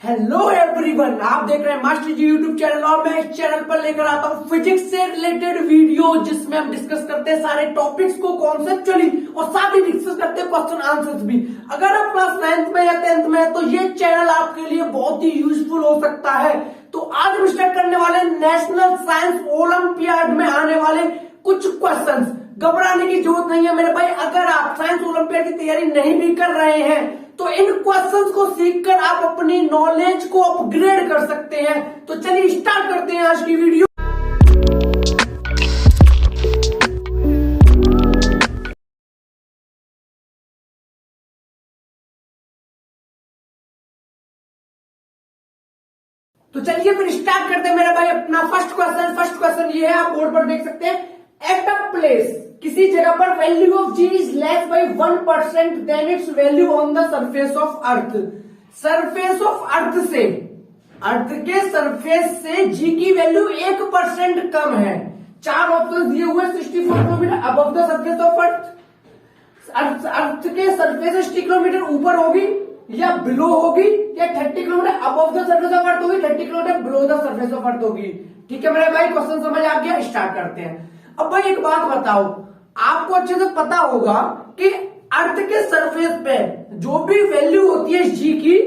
Hello everyone, आप देख रहे हैं मास्टर जी यूट्यूब चैनल और मैं इस चैनल पर लेकर आता हूं फिजिक्स से रिलेटेड वीडियो जिसमें हम डिस्कस करते हैं सारे टॉपिक्स को कॉन्सेप्चुअली और साथ ही डिस्कस करते हैं क्वेश्चन आंसर्स भी। अगर आप क्लास 9th में या 10th में है तो ये चैनल आपके लिए बहुत ही यूजफुल हो सकता है। तो आज हम स्टार्ट करने वाले नेशनल साइंस ओलंपियाड में आने वाले कुछ क्वेश्चन। घबराने की जरूरत नहीं है मेरे भाई। अगर आप साइंस ओलंपियाड की तैयारी नहीं भी कर रहे हैं तो इन क्वेश्चंस को सीखकर आप अपनी नॉलेज को अपग्रेड कर सकते हैं। तो चलिए स्टार्ट करते हैं आज की वीडियो। तो चलिए फिर स्टार्ट करते हैं मेरे भाई अपना फर्स्ट क्वेश्चन ये है, आप बोर्ड पर देख सकते हैं। एट अ प्लेस, किसी जगह पर value of G is less by 1% then its value on the surface of earth. Surface of earth से, अर्थ के सरफेस से जी की वैल्यू 1% कम है। चार ऑप्शन दिए हुए, 64 kilometre above the surface of earth, earth के सरफेस से 60 किलोमीटर ऊपर होगी या बिलो होगी या 30 kilometre above the surface of अर्थ होगी, 30 kilometre below the surface of अर्थ होगी। ठीक है मेरे भाई, क्वेश्चन समझ आ गया? स्टार्ट करते हैं। अब भाई एक बात बताओ, आपको अच्छे से पता होगा कि अर्थ के सरफेस पे जो भी वैल्यू होती है जी की,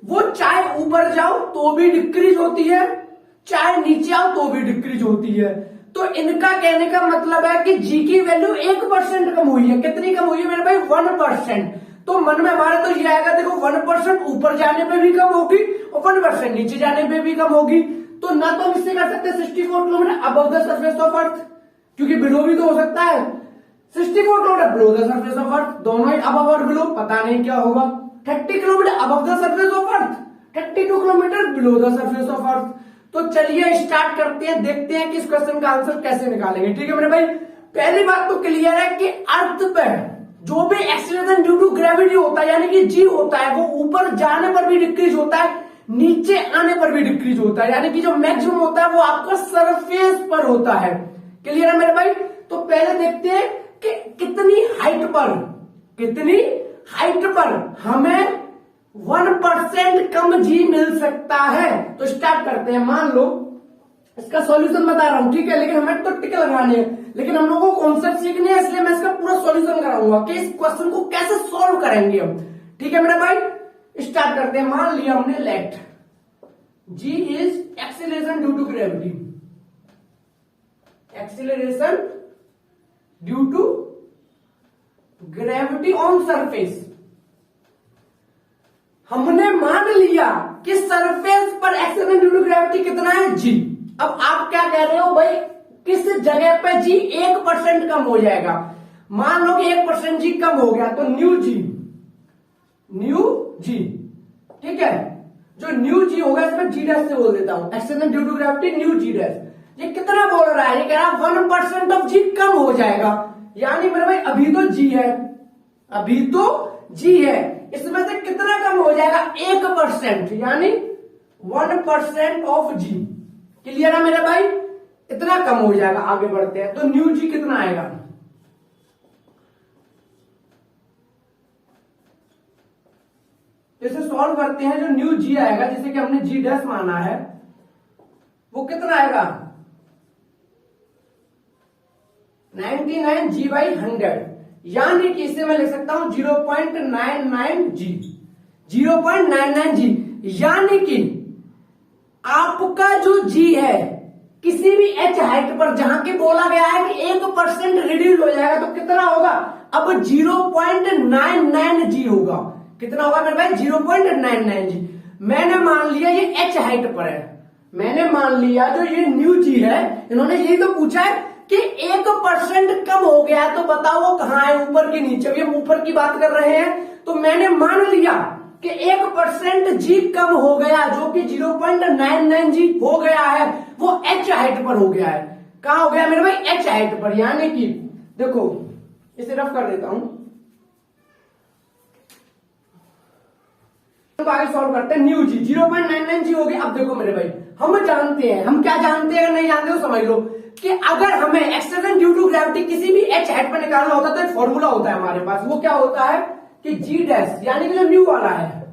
वो चाहे ऊपर जाओ तो भी डिक्रीज होती है, चाहे नीचे आओ तो भी डिक्रीज होती है। तो इनका कहने का मतलब है कि जी की वैल्यू 1% कम हुई है। कितनी कम हुई है मेरे भाई? 1%। तो मन में हमारे तो ये आएगा, देखो 1% ऊपर जाने पे भी कम होगी और 1% नीचे जाने पे भी कम होगी। तो ना तो हम इससे कर सकते 64 kilometre above the surface of अर्थ, क्योंकि बिलो भी तो हो सकता है। 64 kilometre below the surface of अर्थ, दोनों ही अबव और बिलो, पता नहीं क्या होगा। 30 kilometre above the surface of earth, 32 kilometre below the surface of अर्थ। तो चलिए स्टार्ट करते हैं, देखते हैं कि इस क्वेश्चन का आंसर कैसे निकालेंगे। ठीक है मेरे भाई, पहली बात तो क्लियर है कि अर्थ पे जो भी एक्सीलरेशन ड्यू टू ग्रेविटी होता है, यानी कि जी होता है, वो ऊपर जाने पर भी डिक्रीज होता है, नीचे आने पर भी डिक्रीज होता है। यानी कि जो मैक्सिमम होता है वो आपका सरफेस पर होता है। क्लियर है मेरे भाई? तो पहले देखते हैं कि कितनी हाइट पर हमें 1% कम जी मिल सकता है। तो स्टार्ट करते हैं। मान लो इसका सॉल्यूशन बता रहा हूं, ठीक है, लेकिन हमें तो टिक लगाने हैं, लेकिन हम लोगों को कॉन्सेप्ट सीखने हैं, इसलिए मैं इसका पूरा सॉल्यूशन कराऊंगा कि इस क्वेश्चन को कैसे सॉल्व करेंगे हम। ठीक है मेरे भाई, स्टार्ट करते हैं। मान लिया हमने let G is acceleration due to gravity, acceleration due to gravity on surface. हमने मान लिया कि सरफेस पर एक्सीलरेशन ड्यू टू ग्रेविटी कितना है? जी। अब आप क्या कह रहे हो भाई, किस जगह पे जी 1% कम हो जाएगा? मान लो कि 1% जी कम हो गया तो न्यू जी, ठीक है। जो न्यू जी होगा इसमें जी डैश से बोल देता हूं, acceleration due to gravity new G dash. ये कितना बोल रहा है? ये कह रहा है 1% ऑफ जी कम हो जाएगा। यानी मेरे भाई अभी तो जी है, इसमें से कितना कम हो जाएगा? 1%, यानी 1% ऑफ जी। क्लियर है मेरे भाई? इतना कम हो जाएगा। आगे बढ़ते हैं, तो न्यू जी कितना आएगा? इसे सॉल्व करते हैं। जो न्यू जी आएगा, जिसे कि हमने जी डैश माना है, वो कितना आएगा? 99 जी बाई 100, यानी कि इसे मैं लिख सकता हूं 0.99 जी, 0.99 जी। यानी कि आपका जो जी है किसी भी एच हाइट पर जहां की बोला गया है कि 1% रिड्यूस हो जाएगा, तो कितना होगा? अब 0.99 जी होगा। कितना होगा मेरे भाई? 0.99 जी। मैंने मान लिया ये एच हाइट पर है, मैंने मान लिया जो ये न्यू जी है, इन्होंने यही तो पूछा है कि 1% कम हो गया, तो बताओ वो कहां है, ऊपर के नीचे? अभी हम ऊपर की बात कर रहे हैं, तो मैंने मान लिया कि 1% जी कम हो गया, जो कि 0.99 जी हो गया है, वो एच हाइट पर हो गया है। कहां हो गया मेरे भाई? एच हाइट पर। यानी कि देखो, इसे रफ कर देता हूं, तो आगे सॉल्व करते हैं। न्यू जी 0.99 जी हो गया। अब देखो मेरे भाई, हम जानते हैं, हम क्या जानते हैं, अगर नहीं जानते तो समझ लो कि अगर हमें एक्सीलरेशन ड्यू टू ग्रेविटी किसी भी एच हाइट पर निकालना होता तो एक फॉर्मूला होता है हमारे पास। वो क्या होता है कि जी डैश, यानी कि जो न्यू वाला है,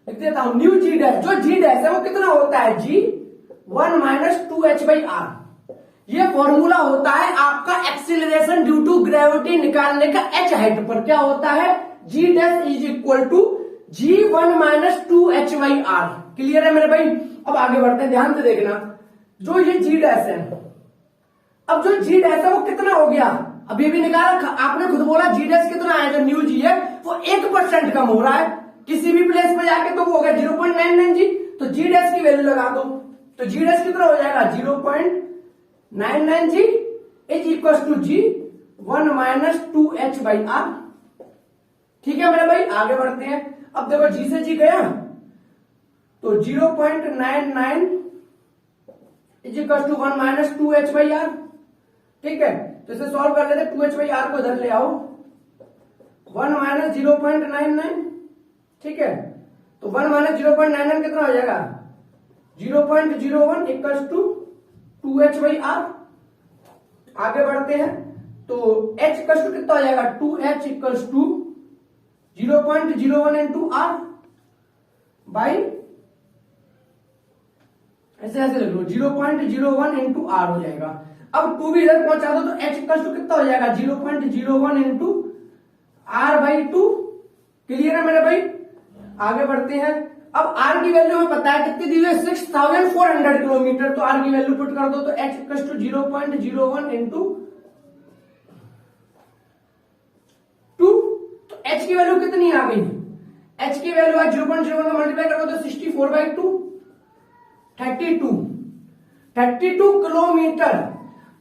लिख देता हूं न्यू जी डैश। जो जी डैश है वो कितना होता है, जी 1 माइनस 2h/r। ये फॉर्मूला होता है आपका एक्सीलरेशन ड्यू टू ग्रेविटी निकालने का h हाइट पर। क्या होता है, g dash is equal to g1 minus 2h/r। Clear है मेरे भाई। अब आगे बढ़ते हैं, ध्यान से देखना। जो ये जी डैश है, अब जो जी डैश है वो कितना हो गया, अभी भी निकाला, आपने खुद बोला जी डैश कितना है, जो न्यू जी है वो 1% कम हो रहा है किसी भी प्लेस पे जाके, तो वो हो गया 0.99 जी। तो जी डैश की वैल्यू लगा दो, तो जी डैश कितना हो जाएगा, 0.99 g is equal to g 1 minus 2h/r। ठीक है मेरे भाई, आगे बढ़ते हैं। अब देखो जी से जी गया, तो 0.99 is equal to 1 minus 2h/r। ठीक है, तो इसे सॉल्व कर लेते, 2h/r को इधर ले आओ, 1 माइनस 0.99। ठीक है, तो 1 माइनस 0.99 कितना हो जाएगा, 0.01 इक्वल टू 2h/r। आगे बढ़ते हैं, तो h इक्वल टू कितना हो जाएगा, 2h equal to 0.01 into r by, ऐसे ऐसे लिख लो, 0.01 इंटू r हो जाएगा। अब 2 भी इधर पहुंचा दो, तो h इक्वल टू कितना हो जाएगा, 0.01 इंटू r/2। क्लियर है मेरे भाई, आगे बढ़ते हैं। अब r की वैल्यू हमें पता है कितनी दी हुई है, 6400 किलोमीटर। तो r की वैल्यू पुट कर दो, तो h इक्वल टू 0.01 इंटू 2। तो h की वैल्यू कितनी आ गई, h की वैल्यू आज 0.01 का मल्टीप्लाई कर दो, तो 64/2, 32 kilometre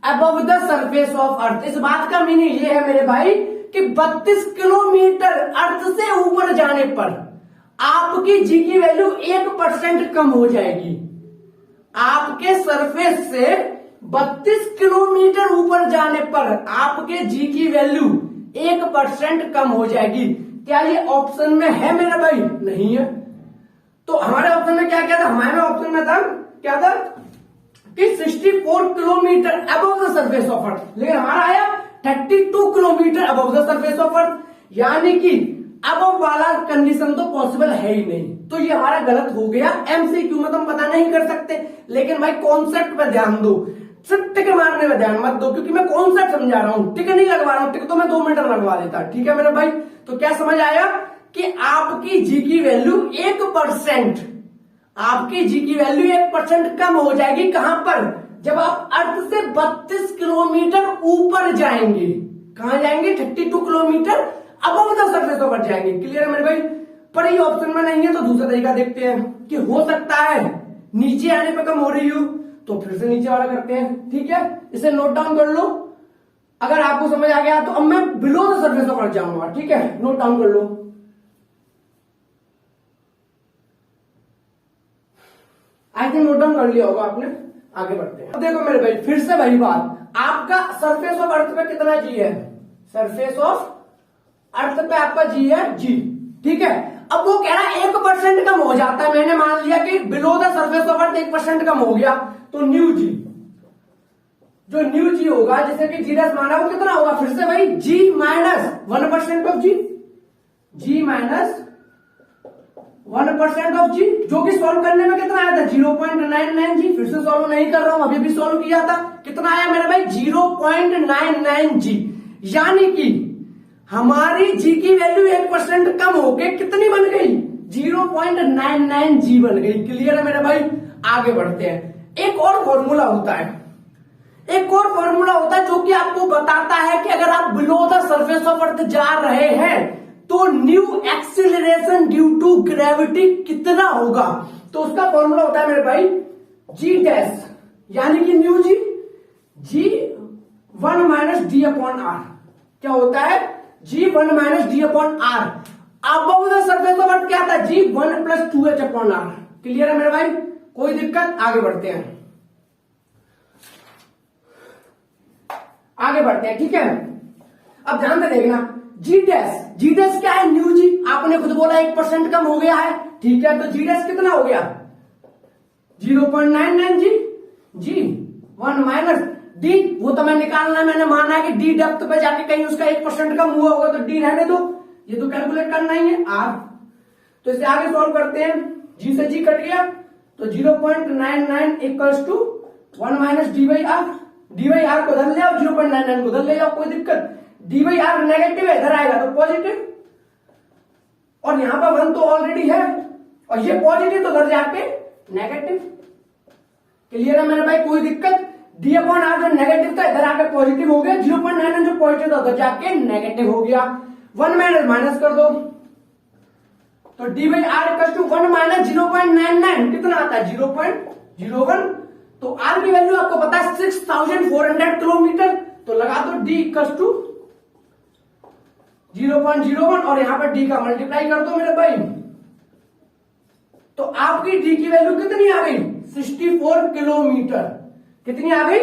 above the surface of अर्थ। इस बात का मीनिंग ये है मेरे भाई कि 32 किलोमीटर अर्थ से ऊपर जाने पर आपकी जी की वैल्यू 1% कम हो जाएगी। आपके सरफेस से 32 किलोमीटर ऊपर जाने पर आपके जी की वैल्यू 1% कम हो जाएगी। क्या ये ऑप्शन में है मेरा भाई, नहीं है। तो हमारे ऑप्शन में क्या क्या था, हमारे ऑप्शन में था क्या था कि 64 kilometre above the surface of अर्थ, लेकिन हमारा आया 32 kilometre above the surface of अर्थ, यानी कि अबव वाला कंडीशन तो पॉसिबल है ही नहीं। तो ये हमारा गलत हो गया। एमसीक्यू में तो हम पता नहीं कर सकते, लेकिन भाई कॉन्सेप्ट पे ध्यान दो, सिर्फ टिक मारने में ध्यान मत दो, क्योंकि मैं कॉन्सेप्ट समझा रहा हूं, टिक नहीं लगवा रहा हूं। टिक तो मैं 2 मिनट लगवा देता। ठीक है मेरे भाई, तो क्या समझ आया कि आपकी जी की वैल्यू 1%, आपकी जी की वैल्यू 1% कम हो जाएगी। कहां पर, जब आप अर्थ से 32 किलोमीटर ऊपर जाएंगे। कहां जाएंगे, 32 kilometre above the surface of अर्थ जाएंगे। क्लियर है मेरे भाई। पर ये ऑप्शन में नहीं है, तो दूसरा तरीका देखते हैं कि हो सकता है नीचे आने पर कम हो रही हो, तो फिर से नीचे वाला करते हैं। ठीक है, इसे नोट डाउन कर लो। अगर आपको समझ आ गया तो अब मैं बिलो द सरफेस ऑफ अर्थ जाऊंगा। ठीक है, नोट डाउन कर लो। आई थिंक नोट डाउन कर लिया होगा आपने। आगे बढ़ते हैं। अब देखो मेरे भाई, फिर से वही बात, आपका सरफेस ऑफ अर्थ पे कितना जी है, सरफेस ऑफ अर्थ पे आपका जी है जी। ठीक है, अब वो कह रहा है 1% कम हो जाता है। मैंने मान लिया कि बिलो द सरफेस ऑफ अर्थ 1% कम हो गया, तो न्यू जी, जो न्यू जी होगा, जैसे कि जी डैश माना, वो कितना होगा, फिर से भाई g minus 1% of g, g minus 1% of g, जो कि सॉल्व करने में कितना आया था, 0.99 जी। फिर से सॉल्व नहीं कर रहा हूं, अभी भी सॉल्व किया था, कितना आया मेरे भाई, 0.99 जी। यानी कि हमारी जी की वैल्यू 1% कम होके कितनी बन गई, 0.99 जी बन गई। क्लियर है मेरे भाई, आगे बढ़ते हैं। एक और फॉर्मूला होता है, एक और फॉर्मूला होता है जो कि आपको बताता है कि अगर आप below the surface of earth जा रहे हैं तो new acceleration due to gravity कितना होगा। तो उसका फॉर्मूला होता है मेरे भाई जी डैश, यानी कि new G, G 1 minus D upon R. क्या होता है, G 1 minus D upon R. Above the surface of earth क्या था, G 1 plus 2h upon R. Clear है मेरे भाई, कोई दिक्कत, आगे बढ़ते हैं, आगे बढ़ते हैं। ठीक है, अब ध्यान से देखना, जी डैश, जी डैश क्या है, न्यू जी, आपने खुद बोला 1% कम हो गया है। ठीक है, तो जी डैश कितना हो गया, 0.99 जी, जी 1 माइनस डी, वो तो मैं निकालना, मैंने माना कि डी डेप्थ पे जाके कहीं उसका 1% कम हुआ होगा, तो डी रहने दो, ये तो कैलकुलेट करना ही है, आर। तो इसे आगे सॉल्व करते हैं। जी से जी कट गया तो 0.99 equals to 1 minus D by R. D by R को उधर ले जाओ, 0.99 को उधर ले जाओ, कोई दिक्कत। डी बाई आर नेगेटिव है, इधर आएगा तो पॉजिटिव, और यहां पर 1 तो ऑलरेडी है और ये पॉजिटिव तो उधर जाके नेगेटिव। क्लियर है मेरे भाई, कोई दिक्कत। डी अपॉन आर जो नेगेटिव था इधर आकर पॉजिटिव हो गया, 0.99 जो पॉजिटिव था उधर जाके नेगेटिव हो गया। 1 माइनस माइनस कर दो तो D by R equal to 1 minus 0.99 कितना आता है 0.01। तो आर की वैल्यू आपको पता है 6400 किलोमीटर, तो लगा दो डी इक्वल टू 0.01 और यहां पर डी का मल्टीप्लाई कर दो मेरे भाई। तो आपकी डी की वैल्यू कितनी आ गई 64 किलोमीटर। कितनी आ गई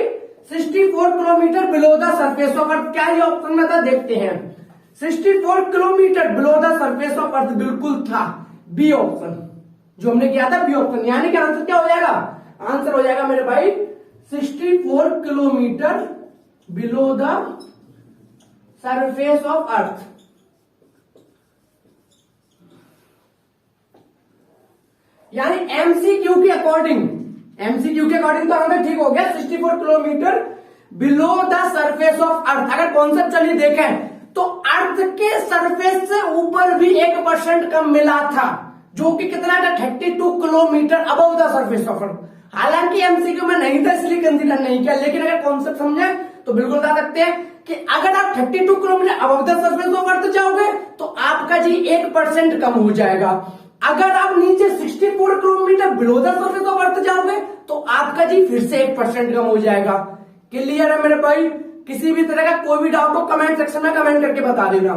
64 kilometre below the surface of earth. क्या ये ऑप्शन में था, देखते हैं। 64 kilometre below the surface of अर्थ बिल्कुल था, बी ऑप्शन जो हमने किया था, बी ऑप्शन। यानी कि आंसर क्या हो जाएगा, आंसर हो जाएगा मेरे भाई 64 kilometre below the surface of अर्थ। यानी एमसीक्यू के अकॉर्डिंग, एमसीक्यू के अकॉर्डिंग तो हमें ठीक हो गया 64 kilometre below the surface of अर्थ। अगर कॉन्सेप्ट चलिए देखें तो अर्थ के सरफेस से ऊपर भी 1% कम मिला था, जो कि कितना था 32 kilometre above the surface of अर्थ। हालांकि एमसीक्यू में नहीं था इसलिए कंसीडर नहीं किया, लेकिन अगर कॉन्सेप्ट समझे तो बिल्कुल बता सकते हैं कि अगर आप 32 kilometre above the surface of अर्थ जाओगे तो आपका जी 1% कम हो जाएगा। अगर आप नीचे 64 kilometre below the surface of अर्थ जाओगे तो आपका जी फिर से 1% कम हो जाएगा। क्लियर है मेरे भाई, किसी भी तरह का कोई भी डाउट हो कमेंट सेक्शन में कमेंट करके बता देना।